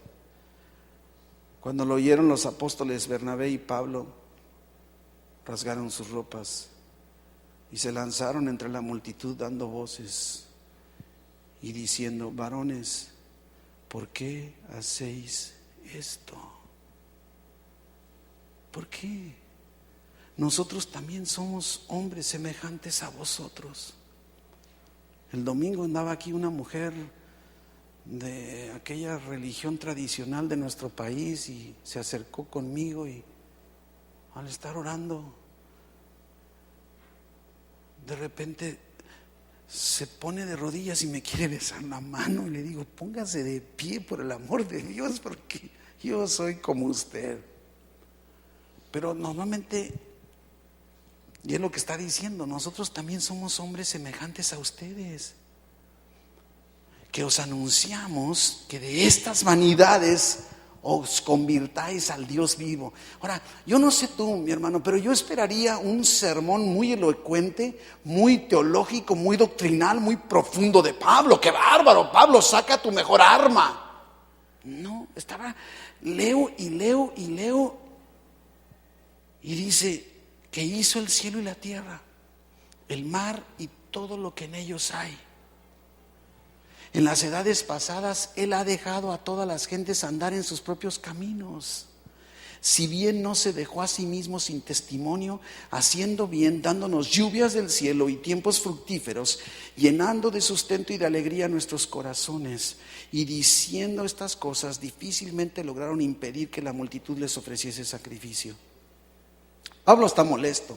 Cuando lo oyeron los apóstoles Bernabé y Pablo, rasgaron sus ropas y se lanzaron entre la multitud dando voces y diciendo, varones, ¿por qué hacéis esto? ¿Por qué? Nosotros también somos hombres semejantes a vosotros. El domingo andaba aquí una mujer de aquella religión tradicional de nuestro país y se acercó conmigo y al estar orando, de repente se pone de rodillas y me quiere besar la mano y le digo, póngase de pie por el amor de Dios porque yo soy como usted. Pero normalmente, y es lo que está diciendo, nosotros también somos hombres semejantes a ustedes, que os anunciamos que de estas vanidades os convirtáis al Dios vivo. Ahora, yo no sé tú, mi hermano, pero yo esperaría un sermón muy elocuente, muy teológico, muy doctrinal, muy profundo de Pablo. ¡Qué bárbaro! Pablo, saca tu mejor arma. No, leo y dice que hizo el cielo y la tierra, el mar y todo lo que en ellos hay. En las edades pasadas Él ha dejado a todas las gentes andar en sus propios caminos. Si bien no se dejó a sí mismo sin testimonio, haciendo bien, dándonos lluvias del cielo y tiempos fructíferos, llenando de sustento y de alegría nuestros corazones. Y diciendo estas cosas, difícilmente lograron impedir que la multitud les ofreciese sacrificio. Pablo está molesto.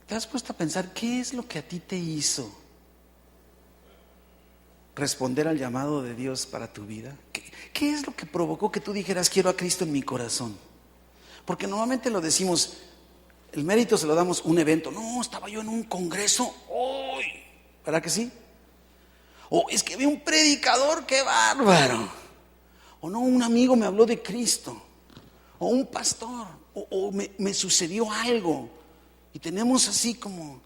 ¿Te has puesto a pensar qué es lo que a ti te hizo responder al llamado de Dios para tu vida? ¿Qué es lo que provocó que tú dijeras quiero a Cristo en mi corazón? Porque normalmente lo decimos, el mérito se lo damos un evento. No, estaba yo en un congreso hoy, ¿verdad que sí? O es que vi un predicador, qué bárbaro. O no, un amigo me habló de Cristo. O un pastor. O me sucedió algo. Y tenemos así como...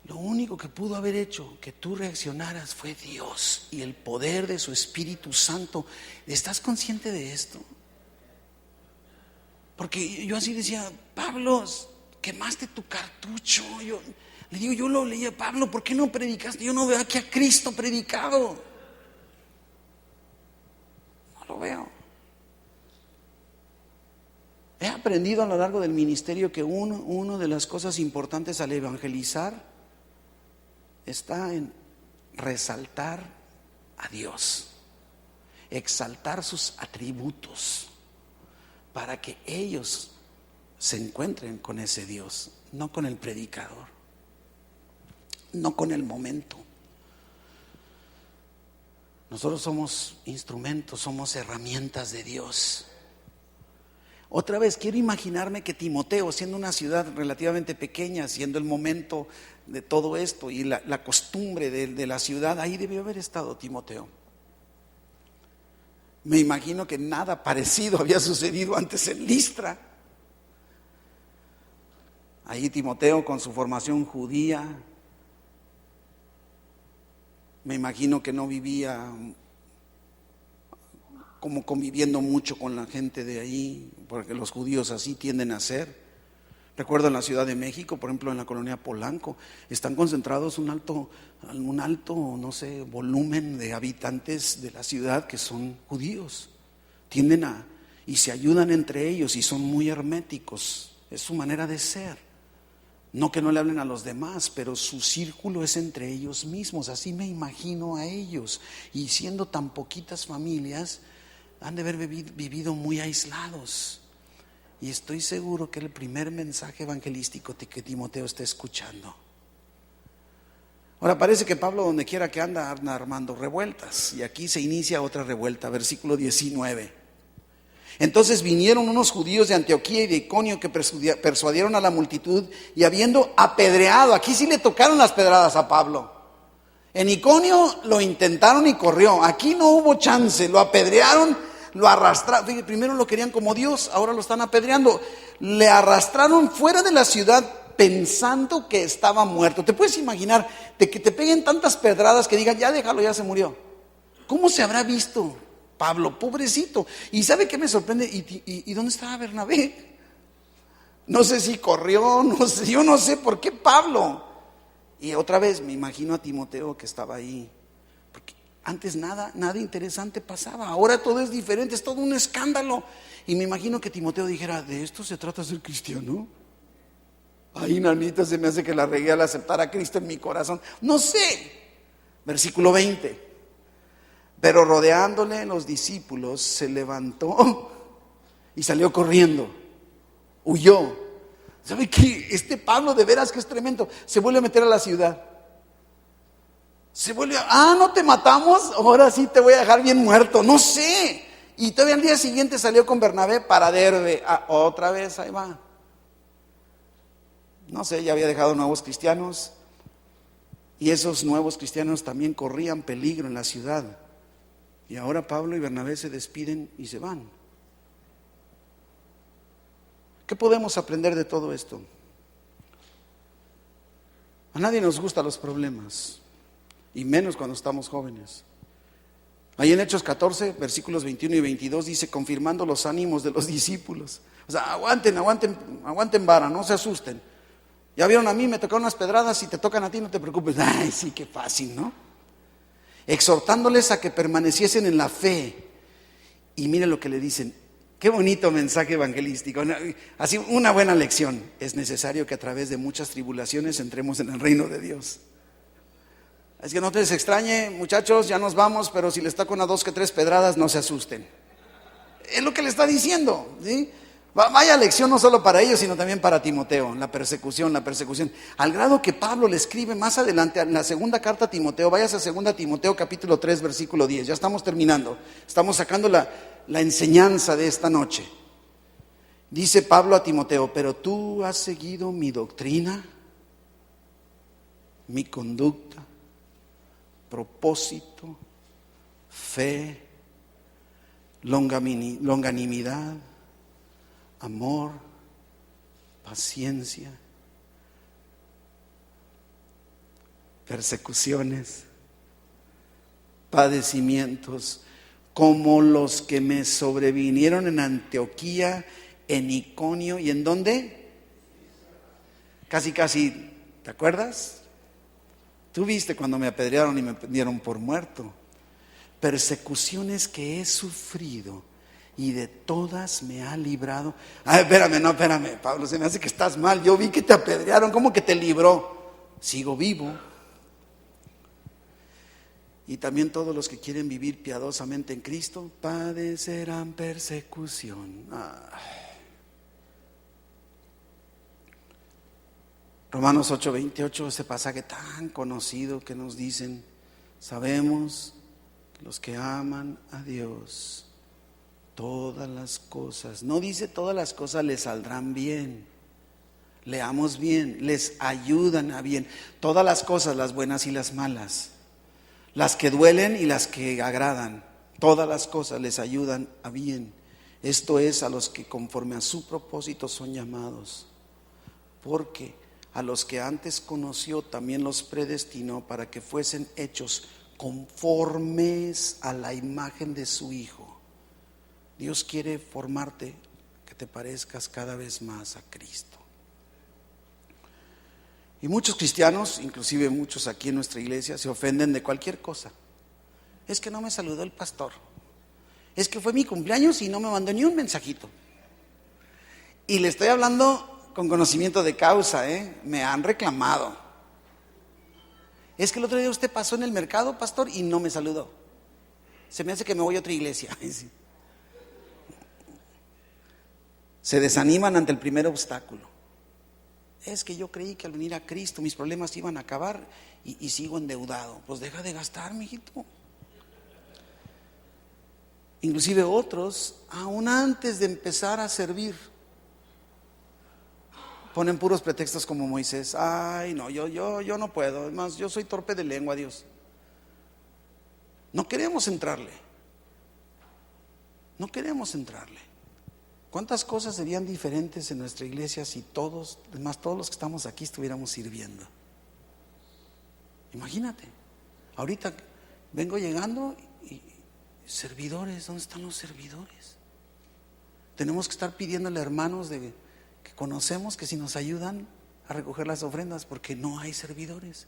Lo único que pudo haber hecho que tú reaccionaras fue Dios y el poder de su Espíritu Santo. ¿Estás consciente de esto? Porque yo así decía, Pablo, quemaste tu cartucho. Yo lo leía, Pablo, ¿por qué no predicaste? Yo no veo aquí a Cristo predicado. No lo veo. He aprendido a lo largo del ministerio que una de las cosas importantes al evangelizar está en resaltar a Dios, exaltar sus atributos para que ellos se encuentren con ese Dios, no con el predicador, no con el momento. Nosotros somos instrumentos, somos herramientas de Dios. Otra vez, quiero imaginarme que Timoteo, siendo una ciudad relativamente pequeña, siendo el momento de todo esto y la costumbre de la ciudad, ahí debió haber estado Timoteo. Me imagino que nada parecido había sucedido antes en Listra. Ahí Timoteo con su formación judía, me imagino que no vivía como conviviendo mucho con la gente de ahí, porque los judíos así tienden a ser. Recuerdo en la Ciudad de México, por ejemplo en la colonia Polanco, están concentrados un alto, no sé, volumen de habitantes de la ciudad que son judíos. Y se ayudan entre ellos y son muy herméticos, es su manera de ser. No que no le hablen a los demás, pero su círculo es entre ellos mismos, así me imagino a ellos. Y siendo tan poquitas familias, han de haber vivido muy aislados. Y estoy seguro que el primer mensaje evangelístico que Timoteo está escuchando. Ahora parece que Pablo donde quiera que anda armando revueltas. Y aquí se inicia otra revuelta, versículo 19. Entonces vinieron unos judíos de Antioquía y de Iconio que persuadieron a la multitud y habiendo apedreado, aquí sí le tocaron las pedradas a Pablo. En Iconio lo intentaron y corrió, aquí no hubo chance, lo apedrearon. Lo arrastraron, fíjate, primero lo querían como Dios, ahora lo están apedreando. Le arrastraron fuera de la ciudad pensando que estaba muerto. ¿Te puedes imaginar de que te peguen tantas pedradas que digan, ya déjalo, ya se murió? ¿Cómo se habrá visto Pablo? Pobrecito. ¿Y sabe qué me sorprende? ¿Y dónde estaba Bernabé? No sé si corrió, no sé, yo no sé por qué Pablo. Y otra vez me imagino a Timoteo que estaba ahí. Antes nada interesante pasaba, ahora todo es diferente, es todo un escándalo. Y me imagino que Timoteo dijera, ¿de esto se trata ser cristiano? Ay, nanita, se me hace que la regué al aceptar a Cristo en mi corazón. No sé. Versículo 20. Pero rodeándole los discípulos, se levantó y salió corriendo, huyó. ¿Sabe qué? Este Pablo de veras que es tremendo. Se vuelve a meter a la ciudad. ¿No te matamos? Ahora sí te voy a dejar bien muerto. No sé. Y todavía al día siguiente salió con Bernabé para Derbe. Otra vez ahí va. No sé, ya había dejado nuevos cristianos. Y esos nuevos cristianos también corrían peligro en la ciudad. Y ahora Pablo y Bernabé se despiden y se van. ¿Qué podemos aprender de todo esto? A nadie nos gustan los problemas. Y menos cuando estamos jóvenes. Ahí en Hechos 14, versículos 21 y 22 dice, confirmando los ánimos de los discípulos. O sea, aguanten vara, no se asusten. Ya vieron a mí, me tocaron unas pedradas, si te tocan a ti no te preocupes. Ay, sí, qué fácil, ¿no? Exhortándoles a que permaneciesen en la fe. Y mire lo que le dicen. Qué bonito mensaje evangelístico. Así, una buena lección. Es necesario que a través de muchas tribulaciones entremos en el reino de Dios. Es que no te les extrañe, muchachos, ya nos vamos, pero si les toca una, dos, que tres pedradas, no se asusten. Es lo que le está diciendo, ¿sí? Vaya lección no solo para ellos, sino también para Timoteo, la persecución. Al grado que Pablo le escribe más adelante en la segunda carta a Timoteo, vayas a 2 Timoteo capítulo 3, versículo 10, ya estamos terminando, estamos sacando la enseñanza de esta noche. Dice Pablo a Timoteo, pero tú has seguido mi doctrina, mi conducta, propósito, fe, longanimidad, amor, paciencia, persecuciones, padecimientos, como los que me sobrevinieron en Antioquía, en Iconio y ¿en dónde? Casi, ¿te acuerdas? Tú viste cuando me apedrearon y me dieron por muerto. Persecuciones que he sufrido y de todas me ha librado. Ay, espérame, Pablo, se me hace que estás mal. Yo vi que te apedrearon, ¿cómo que te libró? Sigo vivo. Y también todos los que quieren vivir piadosamente en Cristo padecerán persecución. Romanos 8:28, ese pasaje tan conocido que nos dicen, sabemos que los que aman a Dios, todas las cosas, no dice todas las cosas les saldrán bien, leamos bien, les ayudan a bien, todas las cosas, las buenas y las malas, las que duelen y las que agradan, todas las cosas les ayudan a bien. Esto es a los que conforme a su propósito son llamados, porque a los que antes conoció también los predestinó para que fuesen hechos conformes a la imagen de su Hijo. Dios quiere formarte, que te parezcas cada vez más a Cristo. Y muchos cristianos, inclusive muchos aquí en nuestra iglesia, se ofenden de cualquier cosa. Es que no me saludó el pastor. Es que fue mi cumpleaños y no me mandó ni un mensajito. Y le estoy hablando con conocimiento de causa, me han reclamado. Es que el otro día usted pasó en el mercado, pastor, y no me saludó. Se me hace que me voy a otra iglesia. Se desaniman ante el primer obstáculo. Es que yo creí que al venir a Cristo mis problemas iban a acabar y sigo endeudado. Pues deja de gastar, mijito. Inclusive otros, aún antes de empezar a servir, ponen puros pretextos como Moisés. Ay, no, yo no puedo. Además, yo soy torpe de lengua, Dios. No queremos entrarle. ¿Cuántas cosas serían diferentes en nuestra iglesia si todos los que estamos aquí estuviéramos sirviendo? Imagínate. Ahorita vengo llegando y servidores, ¿dónde están los servidores? Tenemos que estar pidiéndole a hermanos que conocemos que si nos ayudan a recoger las ofrendas, porque no hay servidores.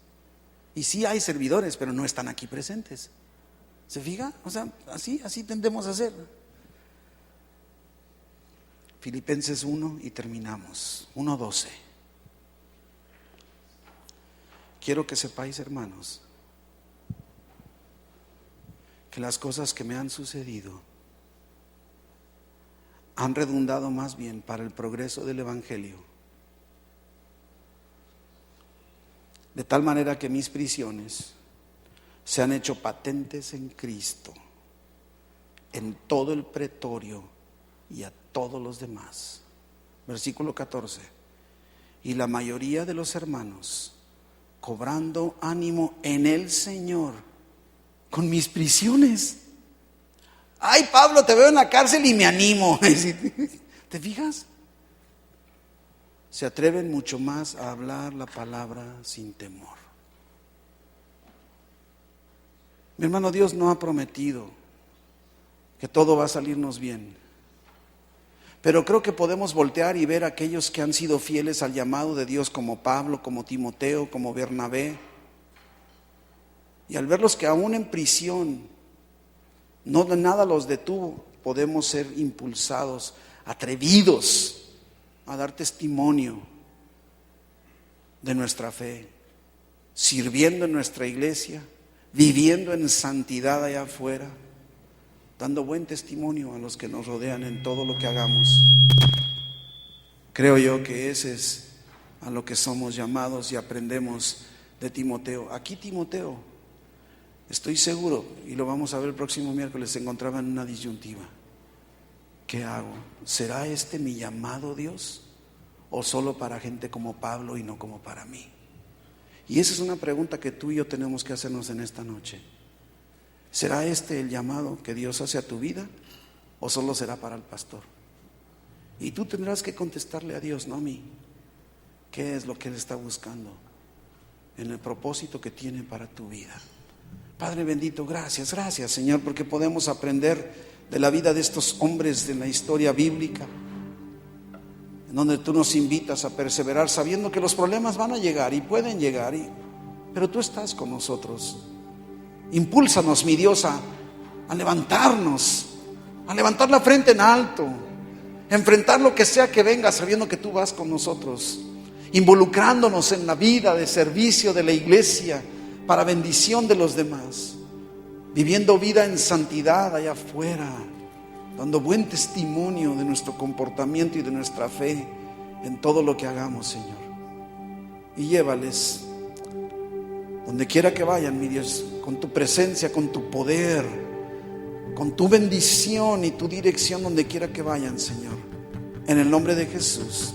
Y sí hay servidores, pero no están aquí presentes. ¿Se fija? O sea, así tendemos a hacer. Filipenses 1 y terminamos. 1:12. Quiero que sepáis, hermanos, que las cosas que me han sucedido han redundado más bien para el progreso del Evangelio, de tal manera que mis prisiones se han hecho patentes en Cristo, en todo el pretorio y a todos los demás. Versículo 14. Y la mayoría de los hermanos, cobrando ánimo en el Señor con mis prisiones. Ay, Pablo, te veo en la cárcel y me animo. ¿Te fijas? Se atreven mucho más a hablar la palabra sin temor. Mi hermano, Dios no ha prometido que todo va a salirnos bien. Pero creo que podemos voltear y ver a aquellos que han sido fieles al llamado de Dios, como Pablo, como Timoteo, como Bernabé. Y al verlos que aún en prisión, no de nada los detuvo, podemos ser impulsados, atrevidos a dar testimonio de nuestra fe, sirviendo en nuestra iglesia, viviendo en santidad allá afuera, dando buen testimonio a los que nos rodean en todo lo que hagamos. Creo yo que ese es a lo que somos llamados y aprendemos de Timoteo. Aquí Timoteo, estoy seguro, y lo vamos a ver el próximo miércoles, se encontraba en una disyuntiva. ¿Qué hago? ¿Será este mi llamado, Dios? ¿O solo para gente como Pablo y no como para mí? Y esa es una pregunta que tú y yo tenemos que hacernos en esta noche. ¿Será este el llamado que Dios hace a tu vida o solo será para el pastor? Y tú tendrás que contestarle a Dios, no a mí. ¿Qué es lo que Él está buscando en el propósito que tiene para tu vida? Padre bendito, gracias Señor, porque podemos aprender de la vida de estos hombres de la historia bíblica, en donde tú nos invitas a perseverar sabiendo que los problemas van a llegar y pueden llegar, pero tú estás con nosotros. Impúlsanos, mi Dios, a levantarnos, a levantar la frente en alto, a enfrentar lo que sea que venga, sabiendo que tú vas con nosotros, involucrándonos en la vida de servicio de la iglesia para bendición de los demás, viviendo vida en santidad allá afuera, dando buen testimonio de nuestro comportamiento y de nuestra fe en todo lo que hagamos, Señor. Y llévales donde quiera que vayan, mi Dios, con tu presencia, con tu poder, con tu bendición y tu dirección donde quiera que vayan, Señor. En el nombre de Jesús.